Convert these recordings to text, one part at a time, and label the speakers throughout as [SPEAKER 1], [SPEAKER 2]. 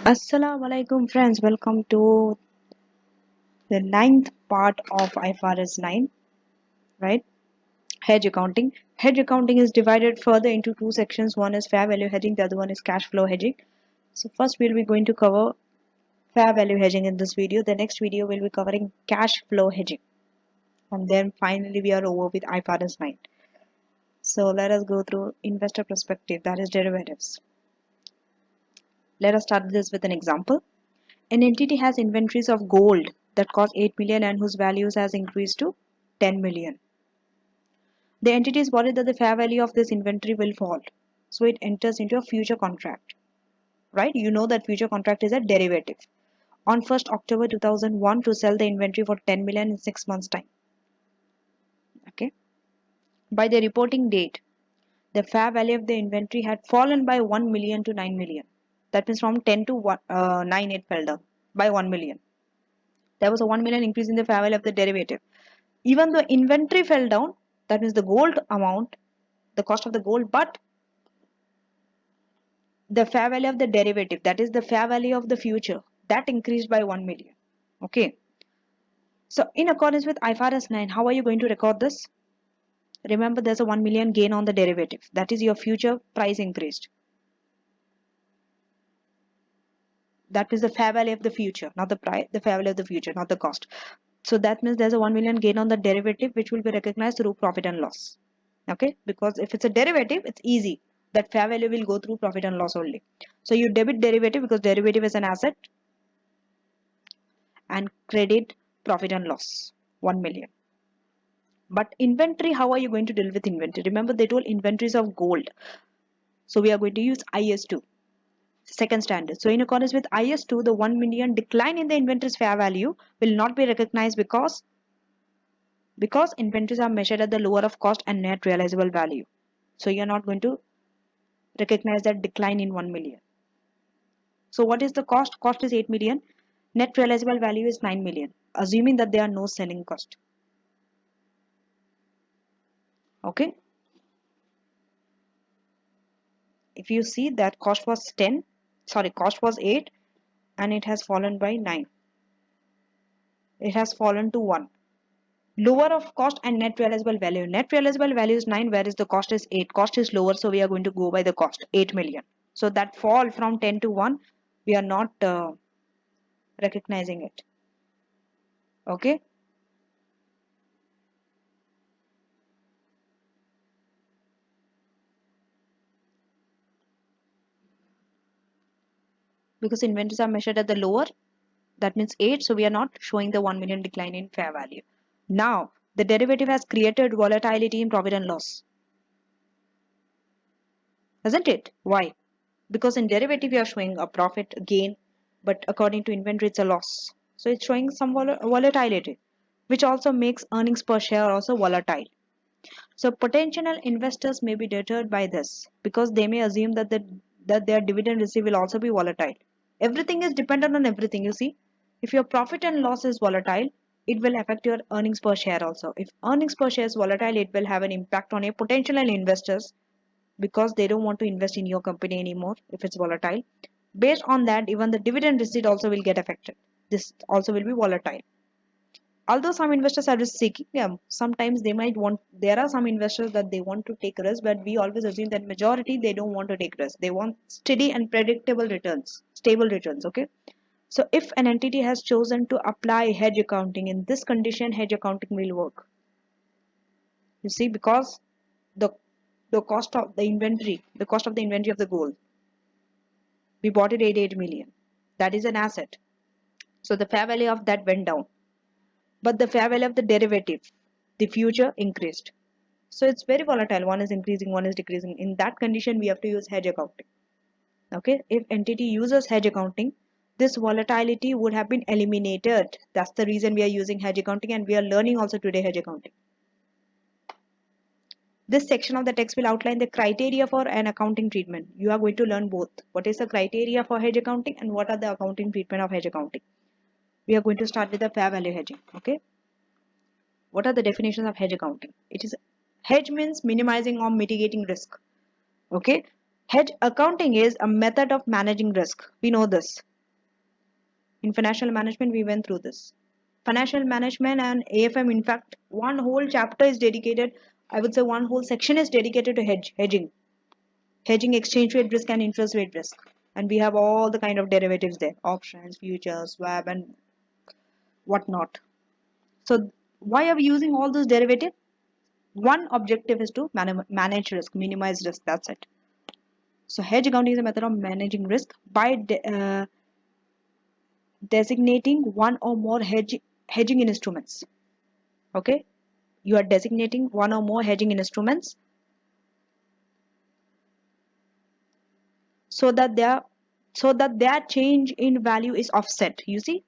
[SPEAKER 1] Assalamu alaikum friends, welcome to the ninth part of IFRS 9, right? Hedge accounting. Hedge accounting is divided further into two sections. One is fair value hedging, the other one is cash flow hedging. So first we'll be going to cover fair value hedging in this video. The next video will be covering cash flow hedging. And then finally we are over with IFRS 9. So let us go through investor perspective, that is derivatives. Let us start this with an example. An entity has inventories of gold that cost 8 million and whose values has increased to 10 million. The entity is worried that the fair value of this inventory will fall. So it enters into a future contract. Right? You know that future contract is a derivative. On 1st October 2001 to sell the inventory for 10 million in 6 months time. Okay. By the reporting date, the fair value of the inventory had fallen by 1 million to 9 million. That means from 10 to 9 it fell down by 1 million. There was a 1 million increase in the fair value of the derivative. Even though inventory fell down, that means the gold amount, the cost of the gold, but the fair value of the derivative, that is the fair value of the future, that increased by 1 million. Okay. So in accordance with IFRS 9, how are you going to record this? Remember, there's a 1 million gain on the derivative. That is your future price increased. That is the fair value of the future, not the price, the fair value of the future, not the cost. So that means there's a 1 million gain on the derivative, which will be recognized through profit and loss. Okay, because if it's a derivative, it's easy. That fair value will go through profit and loss only. So you debit derivative because derivative is an asset, and credit profit and loss 1 million. But inventory, how are you going to deal with inventory? Remember, they told inventories of gold. So we are going to use IS2, second standard. So in accordance with IS2, the 1 million decline in the inventory's fair value will not be recognized because inventories are measured at the lower of cost and net realizable value. So you're not going to recognize that decline in 1 million. So what is the cost? Cost is 8 million. Net realizable value is 9 million, assuming that there are no selling cost. Okay. If you see that cost was 8 and it has fallen by 9. It has fallen to 1. Lower of cost and net realizable value. Net realizable value is 9, whereas the cost is 8. Cost is lower, so we are going to go by the cost, 8 million. So that fall from 10 to 1, we are not recognizing it. Okay. Because inventories are measured at the lower, that means 8, so we are not showing the 1 million decline in fair value. Now, the derivative has created volatility in profit and loss. Isn't it? Why? Because in derivative, you are showing a profit gain, but according to inventory, it's a loss. So it's showing some volatility, which also makes earnings per share also volatile. So potential investors may be deterred by this because they may assume that their dividend receipt will also be volatile. Everything is dependent on everything, you see. If your profit and loss is volatile, it will affect your earnings per share also. If earnings per share is volatile, it will have an impact on your potential investors because they don't want to invest in your company anymore if it's volatile. Based on that, even the dividend receipt also will get affected. This also will be volatile. Although some investors are risk seeking, sometimes they might want, there are some investors that they want to take risk, but we always assume that majority they don't want to take risk. They want steady and predictable returns, stable returns. Okay. So if an entity has chosen to apply hedge accounting, in this condition, hedge accounting will work. You see, because the cost of the inventory, of the gold, we bought it 88 million. That is an asset. So the fair value of that went down. But the fair value of the derivative, the future, increased. So it's very volatile. One is increasing, one is decreasing. In that condition, we have to use hedge accounting. Okay, if entity uses hedge accounting, this volatility would have been eliminated. That's the reason we are using hedge accounting, and we are learning also today hedge accounting. This section of the text will outline the criteria for an accounting treatment. You are going to learn both. What is the criteria for hedge accounting and what are the accounting treatment of hedge accounting? We are going to start with the fair value hedging. Okay. What are the definitions of hedge accounting? It is hedge means minimizing or mitigating risk. Okay. Hedge accounting is a method of managing risk. We know this. In financial management, we went through this. Financial management and AFM, in fact, one whole chapter is dedicated, I would say one whole section is dedicated to hedging exchange rate risk and interest rate risk. And we have all the kind of derivatives there, options, futures, swap, and whatnot. So why are we using all those derivatives? One objective is to manage risk, minimize risk. That's it. So hedge accounting is a method of managing risk by designating one or more hedging instruments. Okay, you are designating one or more hedging instruments so that their change in value is offset. You see,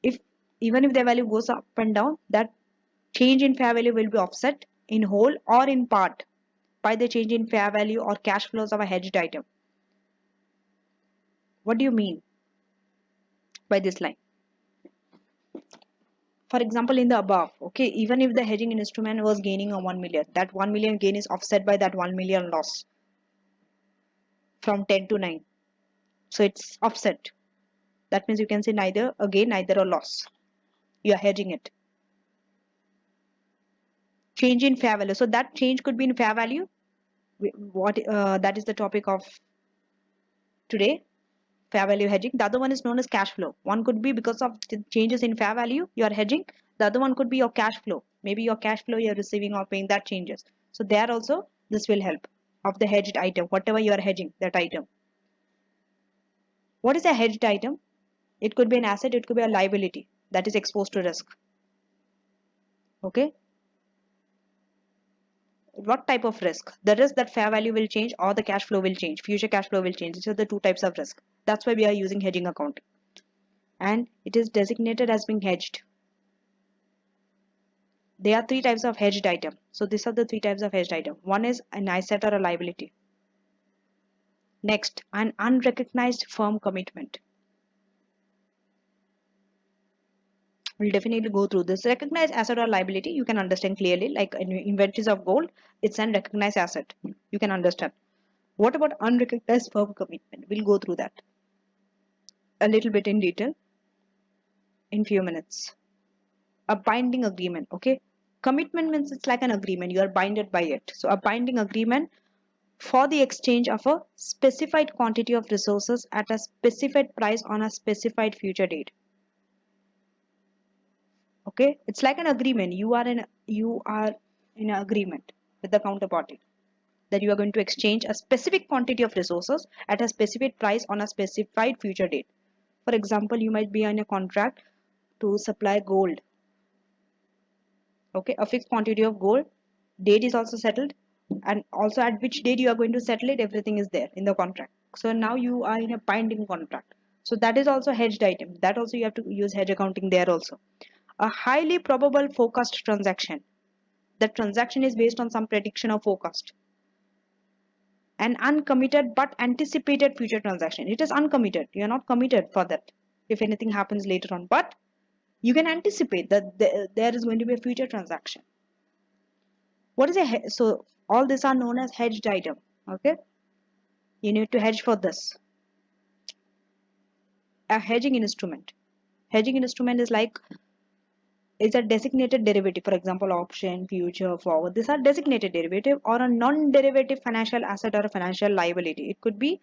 [SPEAKER 1] if even if their value goes up and down, that change in fair value will be offset in whole or in part by the change in fair value or cash flows of a hedged item. What do you mean by this line? For example, in the above, okay, even if the hedging instrument was gaining a 1 million, that 1 million gain is offset by that 1 million loss from 10 to 9. So it's offset. That means you can say neither a gain, neither a loss. You are hedging it. Change in fair value. So that change could be in fair value. That is the topic of today, fair value hedging. The other one is known as cash flow. One could be because of the changes in fair value you are hedging. The other one could be your cash flow. Maybe your cash flow you're receiving or paying, that changes. So there also this will help of the hedged item, whatever you are hedging, that item. What is a hedged item? It could be an asset, it could be a liability that is exposed to risk. Okay. What type of risk? The risk that fair value will change or the cash flow will change, future cash flow will change. These are the two types of risk. That's why we are using hedging accounting. And it is designated as being hedged. There are three types of hedged item. So these are the three types of hedged item. One is an asset or a liability. Next, an unrecognized firm commitment. We'll definitely go through this. Recognized asset or liability, you can understand clearly, like inventories of gold, it's an recognized asset. You can understand. What about unrecognized firm commitment? We'll go through that a little bit in detail in few minutes. A binding agreement, okay? Commitment means it's like an agreement, you are binded by it. So a binding agreement for the exchange of a specified quantity of resources at a specified price on a specified future date. Okay, it's like an agreement. You are in an agreement with the counterparty that you are going to exchange a specific quantity of resources at a specific price on a specified future date. For example, you might be in a contract to supply gold. Okay, a fixed quantity of gold. Date is also settled, and also at which date you are going to settle it, everything is there in the contract. So now you are in a binding contract. So that is also hedged item. That also you have to use hedge accounting there also. A highly probable forecast transaction. The transaction is based on some prediction or forecast. An uncommitted but anticipated future transaction. It is uncommitted. You are not committed for that if anything happens later on, but you can anticipate that there is going to be a future transaction. What is so all these are known as hedged item. Okay, you need to hedge for this. A hedging instrument. Hedging instrument is like, is a designated derivative, for example option, future, forward. These are designated derivative or a non-derivative financial asset or a financial liability. It could be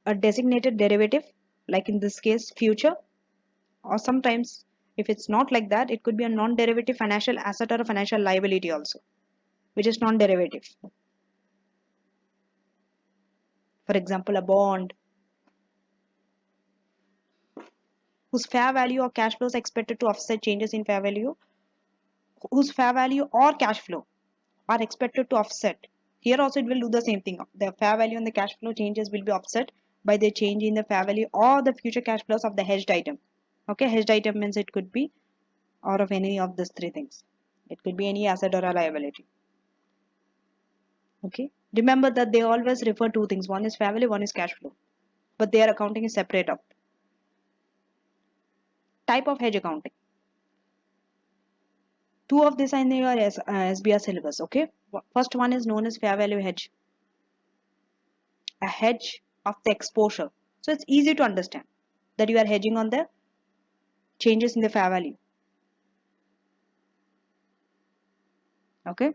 [SPEAKER 1] a designated derivative, like in this case future, or sometimes if it's not like that, it could be a non-derivative financial asset or a financial liability also, which is non-derivative. For example, a bond whose fair value or cash flows are expected to offset changes in fair value, whose fair value or cash flow are expected to offset. Here also it will do the same thing. The fair value and the cash flow changes will be offset by the change in the fair value or the future cash flows of the hedged item. Okay, hedged item means it could be out of any of these three things. It could be any asset or a liability. Okay, remember that they always refer two things. One is fair value, one is cash flow, but their accounting is separate up. Type of hedge accounting. Two of these are in your SBR syllabus. Okay, first one is known as fair value hedge, a hedge of the exposure. So it's easy to understand that you are hedging on the changes in the fair value. Okay,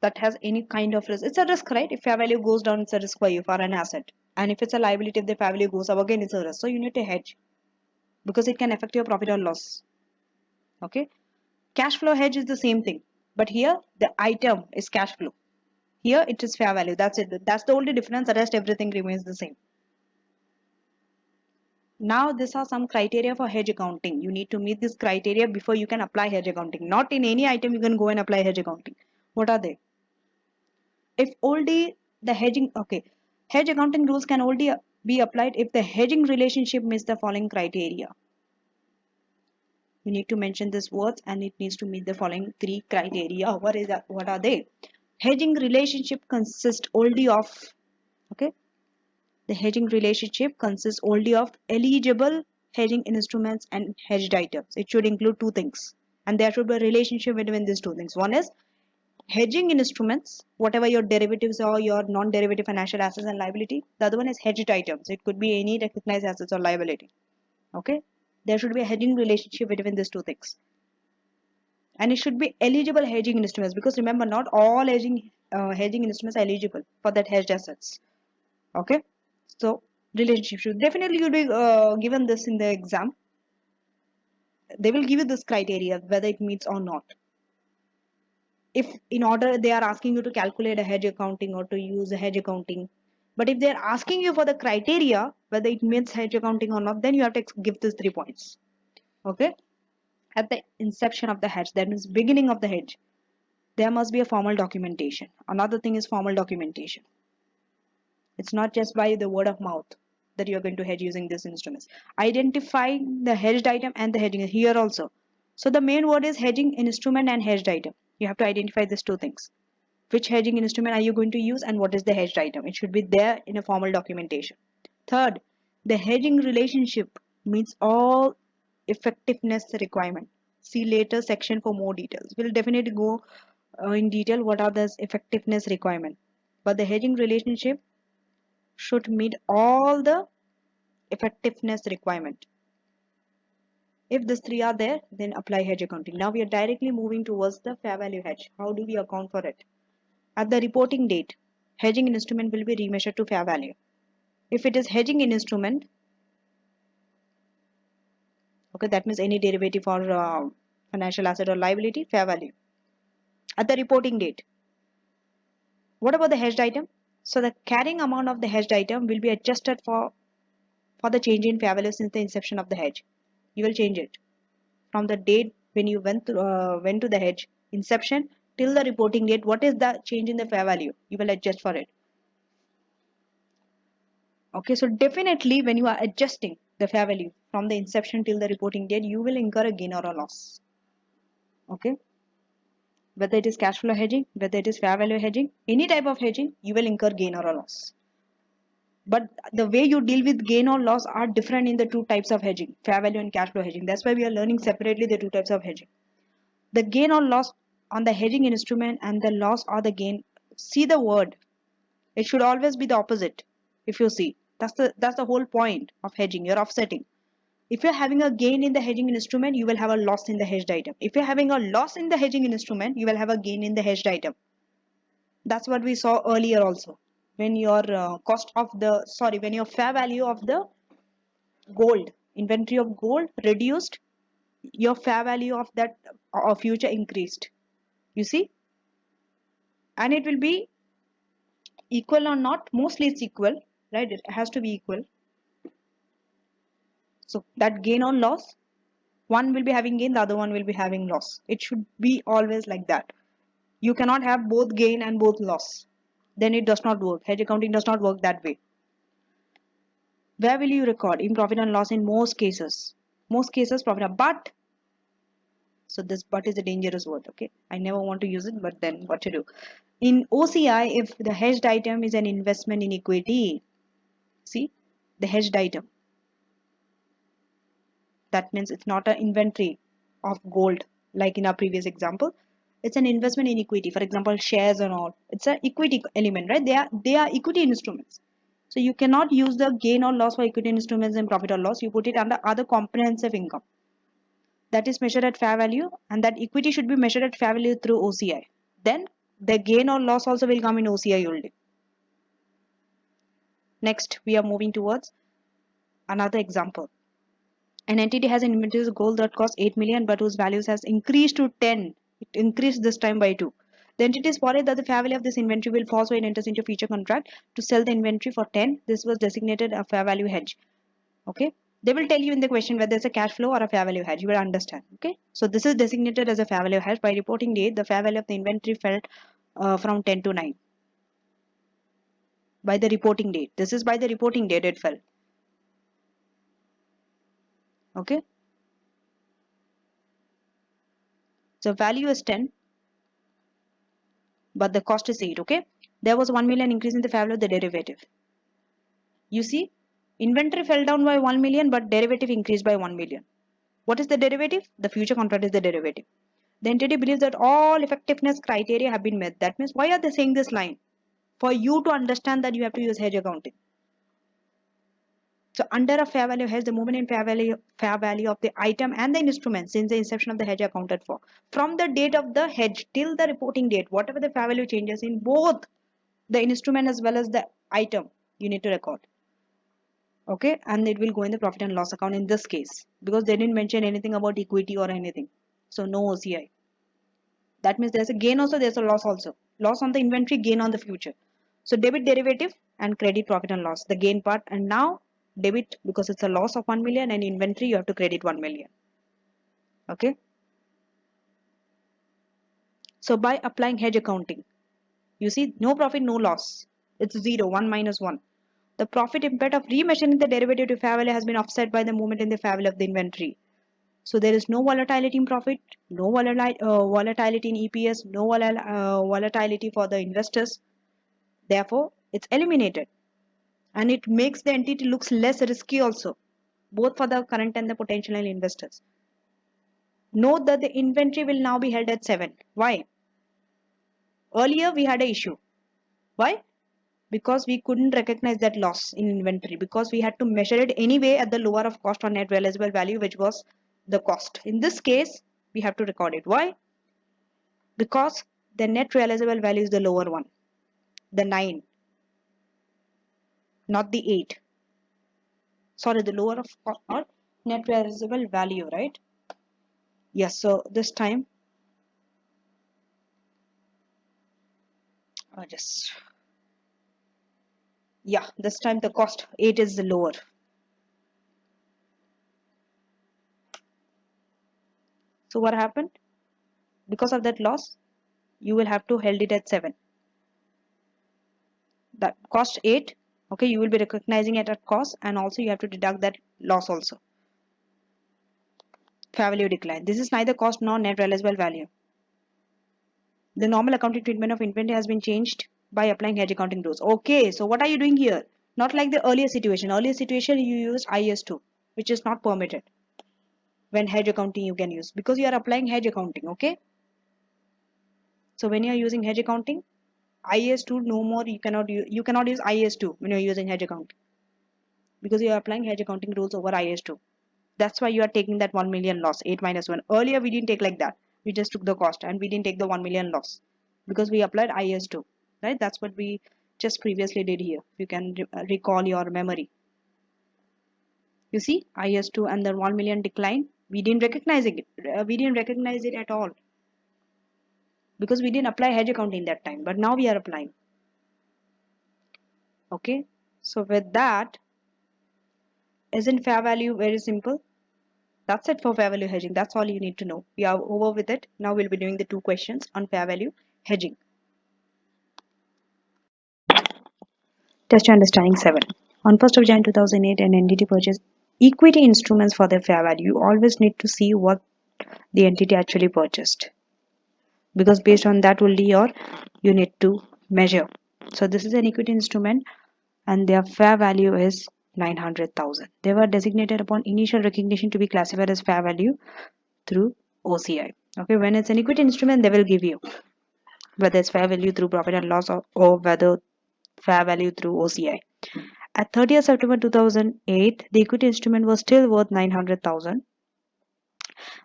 [SPEAKER 1] that has any kind of risk. It's a risk, right? If fair value goes down, it's a risk for you for an asset. And if it's a liability, if the fair value goes up, again, it's a risk. So you need to hedge because it can affect your profit or loss. Okay, cash flow hedge is the same thing, but here the item is cash flow. Here it is fair value. That's it. That's the only difference. The rest everything remains the same. Now, these are some criteria for hedge accounting. You need to meet this criteria before you can apply hedge accounting. Not in any item you can go and apply hedge accounting. What are they? If only the hedging, okay, hedge accounting rules can only be applied if the hedging relationship meets the following criteria. You need to mention these words and it needs to meet the following three criteria. What is that? What are they? Hedging relationship consists only of, okay, the hedging relationship consists only of eligible hedging instruments and hedged items. It should include two things, and there should be a relationship between these two things. One is hedging instruments, whatever your derivatives or your non-derivative financial assets and liability. The other one is hedged items. It could be any recognized assets or liability. Okay, there should be a hedging relationship between these two things, and it should be eligible hedging instruments because remember, not all hedging instruments are eligible for that hedged assets. Okay, so relationship should definitely you'll be given this in the exam. They will give you this criteria whether it meets or not. If in order they are asking you to calculate a hedge accounting or to use a hedge accounting, but if they're asking you for the criteria whether it meets hedge accounting or not, then you have to give these 3 points. Okay, at the inception of the hedge, that means beginning of the hedge, there must be a formal documentation. Another thing is formal documentation. It's not just by the word of mouth that you're going to hedge using these instruments. Identifying the hedged item and the hedging here also. So the main word is hedging instrument and hedged item. You have to identify these two things. Which hedging instrument are you going to use and what is the hedged item? It should be there in a formal documentation. Third, the hedging relationship meets all effectiveness requirement. See later section for more details. We'll definitely go in detail what are the effectiveness requirement. But the hedging relationship should meet all the effectiveness requirement. If these three are there, then apply hedge accounting. Now we are directly moving towards the fair value hedge. How do we account for it? At the reporting date, hedging instrument will be remeasured to fair value. If it is hedging instrument, okay, that means any derivative or financial asset or liability, fair value. At the reporting date, what about the hedged item? So the carrying amount of the hedged item will be adjusted for the change in fair value since the inception of the hedge. You will change it from the date when you went to the hedge inception till the reporting date. What is the change in the fair value? You will adjust for it. Okay, so definitely when you are adjusting the fair value from the inception till the reporting date, you will incur a gain or a loss. Okay, whether it is cash flow hedging, whether it is fair value hedging, any type of hedging, you will incur gain or a loss. But the way you deal with gain or loss are different in the two types of hedging, fair value and cash flow hedging. That's why we are learning separately the two types of hedging. The gain or loss on the hedging instrument and the loss or the gain, see the word. It should always be the opposite. If you see, that's the whole point of hedging. You're offsetting. If you're having a gain in the hedging instrument, you will have a loss in the hedged item. If you're having a loss in the hedging instrument, you will have a gain in the hedged item. That's what we saw earlier also. When your when your fair value of the gold, inventory of gold reduced, your fair value of that future increased. You see? And it will be equal or not, mostly it's equal, right? It has to be equal. So that gain or loss, one will be having gain, the other one will be having loss. It should be always like that. You cannot have both gain and both loss. Then it does not work. Hedge accounting does not work that way. Where will you record? In profit and loss in most cases. Most cases profit, but, so this but is a dangerous word, okay? I never want to use it, but then what to do? In OCI, if the hedged item is an investment in equity, see, the hedged item, that means it's not an inventory of gold like in our previous example. It's an investment in equity, for example shares and all. It's an equity element, right? They are equity instruments. So you cannot use the gain or loss for equity instruments in profit or loss. You put it under other comprehensive income. That is measured at fair value, and that equity should be measured at fair value through OCI. Then the gain or loss also will come in OCI only. Next, we are moving towards another example. An entity has an inventory gold that costs 8 million but whose values has increased to 10. It increased this time by 2. The entity is worried that the fair value of this inventory will fall, so it enters into a future contract to sell the inventory for 10. This was designated a fair value hedge. Okay. They will tell you in the question whether it's a cash flow or a fair value hedge. You will understand. Okay. So this is designated as a fair value hedge. By reporting date, the fair value of the inventory fell from 10 to 9. By the reporting date. This is by the reporting date it fell. Okay. So value is 10, but the cost is 8. Okay. There was 1 million increase in the fair value of the derivative. You see, inventory fell down by 1 million, but derivative increased by 1 million. What is the derivative? The future contract is the derivative. The entity believes that all effectiveness criteria have been met. That means, why are they saying this line? For you to understand that you have to use hedge accounting. So under a fair value hedge, the movement in fair value of the item and the instrument since the inception of the hedge accounted for. From the date of the hedge till the reporting date, whatever the fair value changes in both the instrument as well as the item, you need to record. Okay, and it will go in the profit and loss account in this case because they didn't mention anything about equity or anything. So no OCI. That means there's a gain also, there's a loss also. Loss on the inventory, gain on the future. So debit derivative and credit profit and loss, the gain part. And now debit because it's a loss of 1 million and inventory you have to credit 1 million. Okay. So by applying hedge accounting, you see no profit, no loss. It's 0, 1 minus 1. The profit impact of remeasuring the derivative to fair value has been offset by the movement in the fair value of the inventory. So there is no volatility in profit, no volatility in EPS, no volatility for the investors. Therefore, it's eliminated. And it makes the entity looks less risky also, both for the current and the potential investors. Note that the inventory will now be held at 7. Why? Earlier we had an issue. Why? Because we couldn't recognize that loss in inventory because we had to measure it anyway at the lower of cost or net realizable value, which was the cost. In this case, we have to record it. Why? Because the net realizable value is the lower one, the 9, not the 8. Sorry, the lower of cost or net realizable value, right? Yes, so this time, this time the cost 8 is the lower. So what happened? Because of that loss, you will have to hold it at 7. That cost 8, okay, you will be recognizing it at cost and also you have to deduct that loss also. Fair value decline. This is neither cost nor net realizable value. The normal accounting treatment of inventory has been changed by applying hedge accounting rules. Okay, so what are you doing here? Not like the earlier situation. Earlier situation you used IS2, which is not permitted. When hedge accounting you can use because you are applying hedge accounting. Okay. So when you are using hedge accounting, IS2 no more. You cannot use IS2 when you are using hedge accounting because you are applying hedge accounting rules over IS2. That's why you are taking that 1 million loss, 8 minus 1. Earlier we didn't take like that. We just took the cost and we didn't take the 1 million loss because we applied IS2, right? That's what we just previously did here. You can recall your memory. You see IS2 and the 1 million decline. We didn't recognize it. We didn't recognize it at all because we didn't apply hedge accounting that time. But now we are applying. Okay. So with that, isn't fair value very simple? That's it for fair value hedging. That's all you need to know. We are over with it. Now we'll be doing the 2 questions on fair value hedging. Test your understanding 7. On 1st of January 2008, an entity purchased equity instruments for their fair value. You always need to see what the entity actually purchased because based on that only you need to measure. So this is an equity instrument and their fair value is 900,000. They were designated upon initial recognition to be classified as fair value through OCI. Okay, when it's an equity instrument, they will give you whether it's fair value through profit and loss or whether fair value through OCI. At 30th September 2008, the equity instrument was still worth 900,000,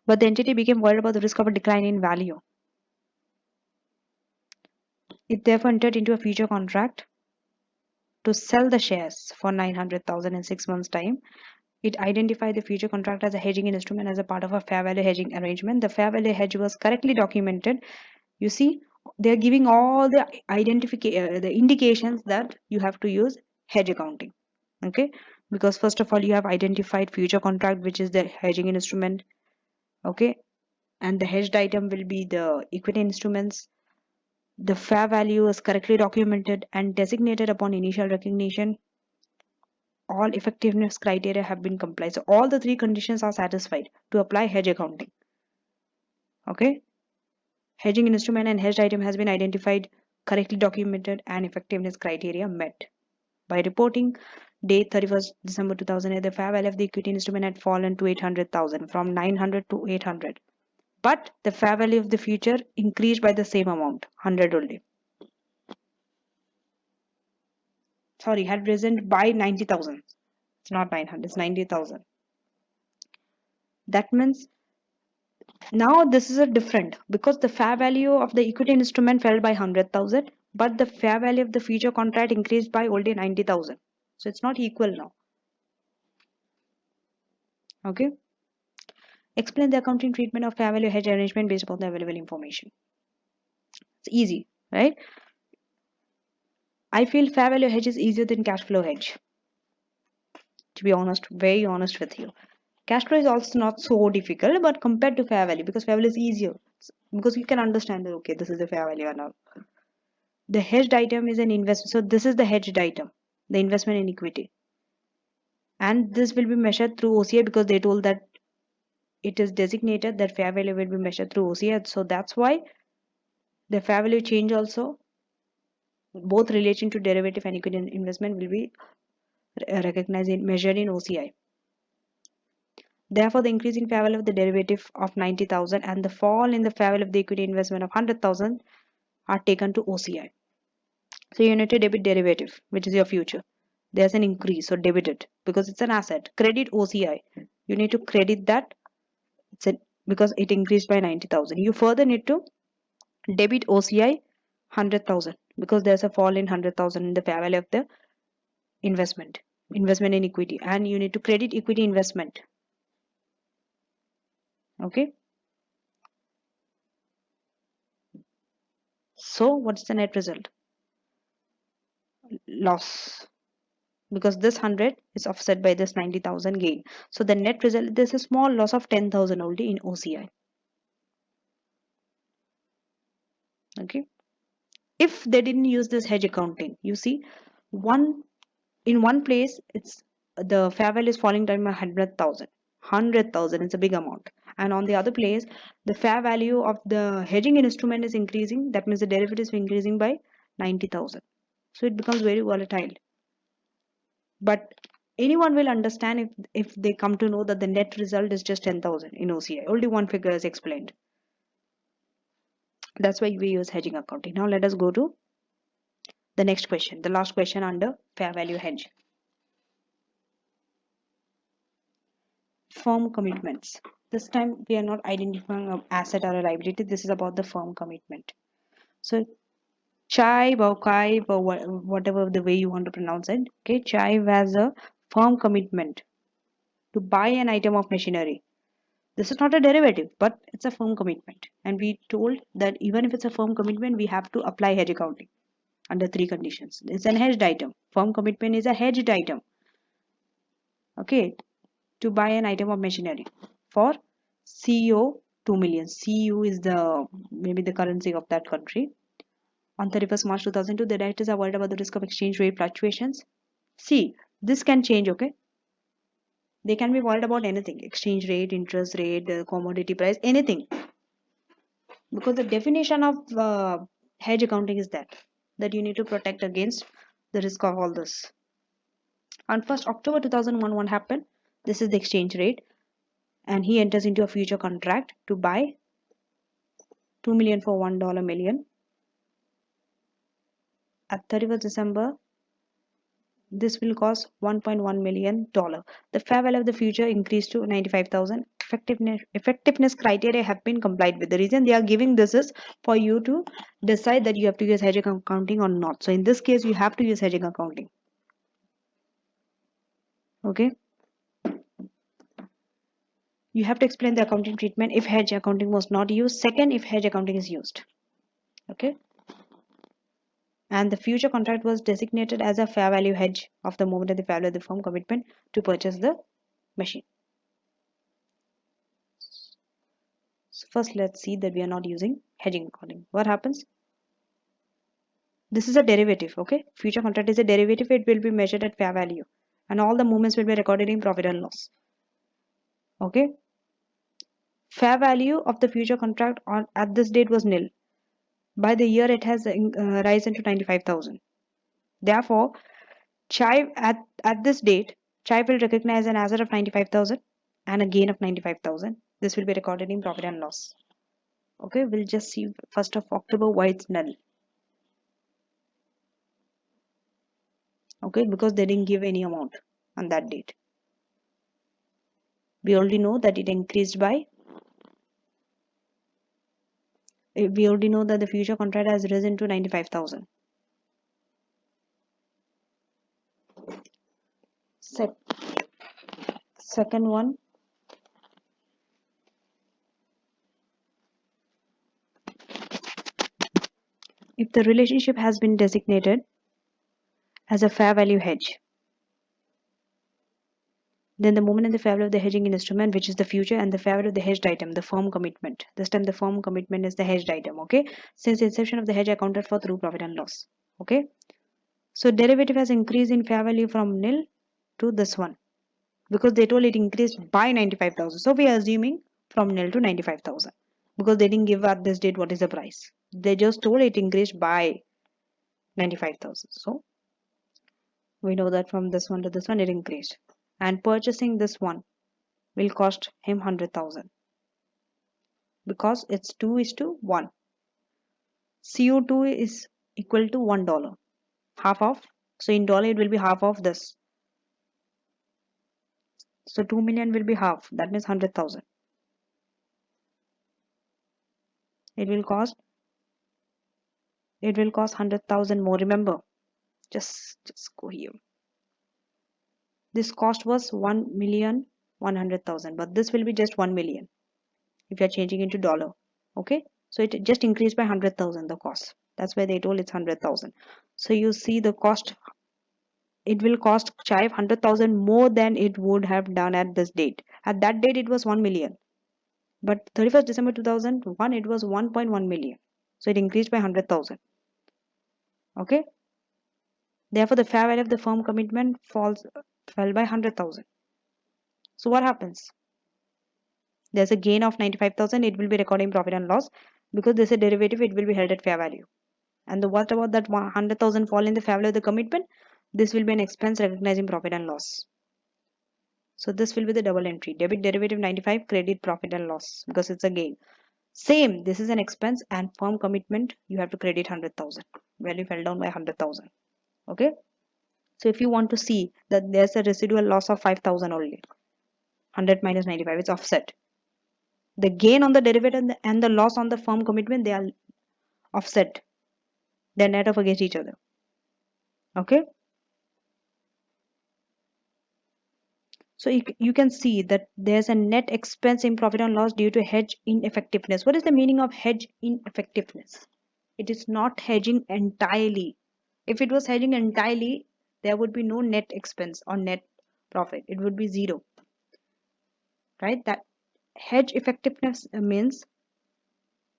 [SPEAKER 1] but the entity became worried about the risk of a decline in value. It therefore entered into a future contract to sell the shares for 900,000 in 6 months' time. It identified the future contract as a hedging instrument as a part of a fair value hedging arrangement. The fair value hedge was correctly documented. You see, they're giving all the the indications that you have to use hedge accounting. Okay, because first of all, you have identified future contract, which is the hedging instrument. Okay, and the hedged item will be the equity instruments. The fair value is correctly documented and designated upon initial recognition. All effectiveness criteria have been complied. So all the three conditions are satisfied to apply hedge accounting. Okay, hedging instrument and hedged item has been identified, correctly documented, and effectiveness criteria met. By reporting date 31st December 2008, the fair value of the equity instrument had fallen to 800,000 from 900 to 800. But the fair value of the future increased by the same amount, 100 only. Sorry, had risen by 90,000. It's not 900, it's 90,000. That means now this is a different, because the fair value of the equity instrument fell by 100,000, but the fair value of the future contract increased by only 90,000. So it's not equal now. Okay. Explain the accounting treatment of fair value hedge arrangement based upon the available information. It's easy, right? I feel fair value hedge is easier than cash flow hedge. To be honest, very honest with you. Cash flow is also not so difficult, but compared to fair value, because fair value is easier, because you can understand that, okay, this is the fair value and all. The hedged item is an investment. So this is the hedged item, the investment in equity. And this will be measured through OCI, because they told that it is designated that fair value will be measured through OCI. So that's why the fair value change also, both relating to derivative and equity investment, will be recognized in measured in OCI. Therefore, the increase in fair value of the derivative of 90,000 and the fall in the fair value of the equity investment of 100,000 are taken to OCI. So you need to debit derivative, which is your future. There's an increase, so debit it because it's an asset. Credit OCI. You need to credit that because it increased by 90,000. You further need to debit OCI 100,000 because there's a fall in 100,000 in the fair value of the investment in equity, and you need to credit equity investment. Okay. So what's the net result? Loss, because this 100 is offset by this 90,000 gain. So the net result, there's a small loss of 10,000 only in OCI. Okay. If they didn't use this hedge accounting, you see, in one place it's the fair value is falling down by 100,000. 100,000 is a big amount, and on the other place the fair value of the hedging instrument is increasing. That means the derivative is increasing by 90,000. So it becomes very volatile. But anyone will understand if they come to know that the net result is just 10,000 in OCI. Only one figure is explained. That's why we use hedging accounting. Now let us go to the next question, the last question under fair value hedge. Firm commitments. This time we are not identifying an asset or a liability. This is about the firm commitment. So Chive or Kive or whatever the way you want to pronounce it. Okay, Chive has a firm commitment to buy an item of machinery. This is not a derivative, but it's a firm commitment. And we told that even if it's a firm commitment, we have to apply hedge accounting under three conditions. It's an hedged item. Firm commitment is a hedged item. Okay, to buy an item of machinery for CU 2 million. CU is maybe the currency of that country. On 31st March 2002, the directors are worried about the risk of exchange rate fluctuations. See, this can change, okay? They can be worried about anything, exchange rate, interest rate, commodity price, anything. Because the definition of hedge accounting is that you need to protect against the risk of all this. On 1st October 2001, what happened? This is the exchange rate, and he enters into a future contract to buy 2 million for $1 million. At 31st December this will cost $1.1 million. The fair value of the future increased to 95,000. Effectiveness criteria have been complied with. The reason they are giving this is for you to decide that you have to use hedge accounting or not. So in this case, you have to use hedging accounting. Okay. You have to explain the accounting treatment if hedge accounting was not used. Second, if hedge accounting is used. Okay. And the future contract was designated as a fair value hedge of the moment of the fair value of the firm commitment to purchase the machine. So first, let's see that we are not using hedging accounting. What happens? This is a derivative, okay? Future contract is a derivative. It will be measured at fair value. And all the movements will be recorded in profit and loss. Okay? Fair value of the future contract on at this date was nil. By the year, it has risen to 95,000. Therefore, Chive at this date, Chive will recognize an asset of 95,000 and a gain of 95,000. This will be recorded in profit and loss. Okay, we'll just see 1st of October why it's null. Okay, because they didn't give any amount on that date. We already know that it increased by, we already know that the future contract has risen to 95,000. Second one, if the relationship has been designated as a fair value hedge, then the moment and the fair value of the hedging instrument, which is the future, and the fair value of the hedged item, the firm commitment. This time the firm commitment is the hedged item, okay? Since the inception of the hedge accounted for through profit and loss, okay? So derivative has increased in fair value from nil to this one because they told it increased by 95,000. So we are assuming from nil to 95,000 because they didn't give at this date what is the price. They just told it increased by 95,000. So we know that from this one to this one it increased. And purchasing this one will cost him 100,000 because it's 2:1. CO2 is equal to $1, half of. So in dollar it will be half of this. So 2 million will be half. That means 100,000. It will cost 100,000 more. Remember, just go here. This cost was 1,100,000, but this will be just 1 million if you are changing into dollar. Okay, so it just increased by 100,000 the cost. That's why they told it's 100,000. So you see the cost. It will cost Chive 100,000 more than it would have done at this date. At that date, it was 1 million. But 31st December 2001, it was 1.1 million. So it increased by 100,000. Okay. Therefore, the fair value of the firm commitment fell by 100,000. So what happens? There's a gain of 95,000. It will be recording profit and loss because there's a derivative. It will be held at fair value. And what about that 100,000 fall in the fair value of the commitment? This will be an expense recognizing profit and loss. So this will be the double entry. Debit derivative 95, credit profit and loss because it's a gain. Same, this is an expense and firm commitment, you have to credit 100,000. Value fell down by 100,000. Okay. So if you want to see that there's a residual loss of 5,000 only, 100 minus 95, it's offset. The gain on the derivative and the loss on the firm commitment, they are offset. They're net off against each other. Okay. So you can see that there's a net expense in profit and loss due to hedge ineffectiveness. What is the meaning of hedge ineffectiveness? It is not hedging entirely. If it was hedging entirely, there would be no net expense or net profit. It would be zero. Right? That hedge effectiveness means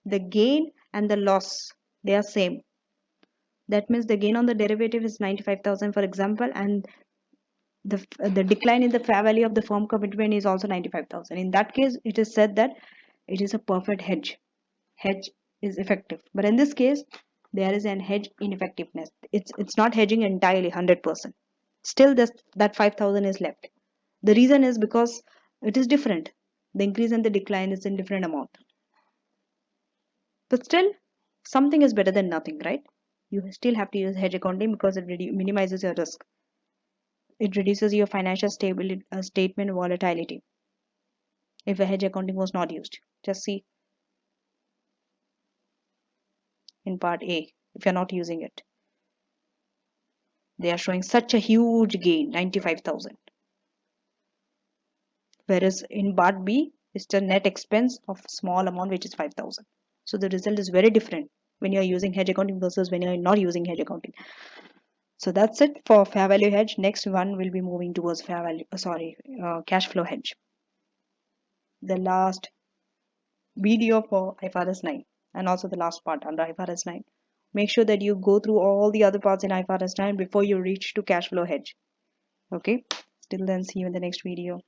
[SPEAKER 1] the gain and the loss, they are same. That means the gain on the derivative is 95,000, for example, and the decline in the fair value of the firm commitment is also 95,000. In that case, it is said that it is a perfect hedge. Hedge is effective. But in this case, there is an hedge ineffectiveness. It's not hedging entirely 100%. Still, that 5,000 is left. The reason is because it is different. The increase and the decline is in different amount. But still, something is better than nothing, right? You still have to use hedge accounting because it minimizes your risk. it reduces your financial stability, statement volatility if a hedge accounting was not used. Just see in part A, if you're not using it. They are showing such a huge gain, 95,000. Whereas in part B, it's the net expense of small amount, which is 5,000. So the result is very different when you're using hedge accounting versus when you're not using hedge accounting. So that's it for fair value hedge. Next one will be moving towards fair value, cash flow hedge. The last video for IFRS 9 and also the last part under IFRS 9. Make sure that you go through all the other parts in IFRS 9 before you reach to cash flow hedge. Okay, till then, see you in the next video.